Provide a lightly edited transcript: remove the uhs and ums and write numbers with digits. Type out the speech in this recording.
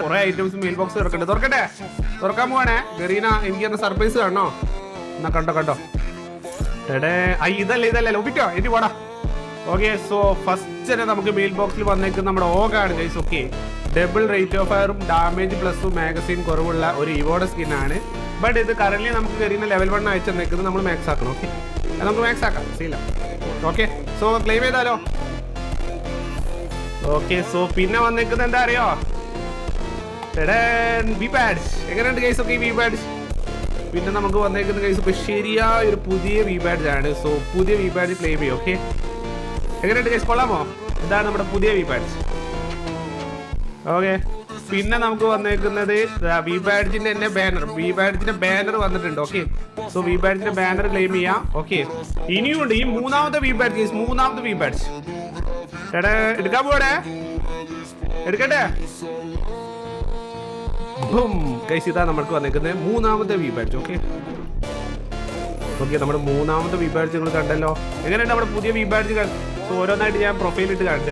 കുറെ items mail box തുറക്കട്ടെ തുറക്കാൻ പോവാണേ. ഗറീന എനിക്ക് തന്നെ സർപ്രൈസ് കാണണോ? എന്നാ കണ്ടോ ഇതല്ലേ ഒപ്പിക്കോ ഇനി പോടാ. ഓക്കെ, സോ ഫസ്റ്റ് തന്നെ നമുക്ക് മെയിൽ ബോക്സിൽ വന്നേക്ക് നമ്മുടെ ഓഗാണ് guys. Okay, double rate of ഫയറും ഡാമേജ് പ്ലസും മാഗസീൻ കുറവുള്ള ഒരു ഇവോടെ സ്കിന്നാണ്. ബട്ട് ഇത് കറന്റ് നമുക്ക് കയറിയുന്ന ലെവൽ 1 അയച്ചു നിൽക്കുന്നത് നമ്മൾ മാക്സ് ആക്കണം. ഓക്കെ, നമുക്ക് മാക്സ് ആക്കാം, സീല. ഓക്കെ, സോ ക്ലെയിം ചെയ്താലോ. ഓക്കെ, സോ പിന്നെ വന്നേക്കുന്നത് എന്താ അറിയോ? വി ബാഡ്ജ് എങ്ങനെയുണ്ട് ഗൈസ്? Okay, V badge. പിന്നെ നമുക്ക് വന്നേക്കുന്ന ഗൈസ് ഇപ്പൊ ശരിയായ ഒരു പുതിയ വി ബാഡ്ജ് ആണ്. സോ പുതിയ വി ബാഡ്ജ് ക്ലെയിം ചെയ്യും. ഓക്കെ, എങ്ങനെയുണ്ട് ഗൈസ്? കൊള്ളാമോ? ഇതാണ് നമ്മുടെ പുതിയ വി ബാഡ്ജ്. ഓക്കെ, പിന്നെ നമുക്ക് വന്നേക്കുന്നത് വി ബാഡ്ജിന്റെ തന്നെ ബാനർ. വി ബാഡ്ജിന്റെ ബാനർ വന്നിട്ടുണ്ട്. ഓക്കെ, സോ വി ബാഡ്ജിന്റെ ബാനർ ക്ലെയിം ചെയ്യാം. ഓക്കെ, ഇനിയുണ്ട് ഈ മൂന്നാമത്തെ വി ബാഡ്ജ്. മൂന്നാമത്തെ വി ബാഡ്ജ് എടുക്കാൻ പോടെ, എടുക്കട്ടെ. ഇതാ നമ്മൾക്ക് വന്നേക്കുന്നത് മൂന്നാമത്തെ വി ബാഡ്ജ്. ഓക്കെ, നമ്മുടെ മൂന്നാമത്തെ വി ബാഡ്ജ് നിങ്ങൾ കണ്ടല്ലോ. എങ്ങനെയുണ്ട് നമ്മുടെ പുതിയ വി ബാഡ്ജുകൾ? സോ ഓരോന്നായിട്ട് ഞാൻ പ്രൊഫൈലിട്ട് കണ്ടു.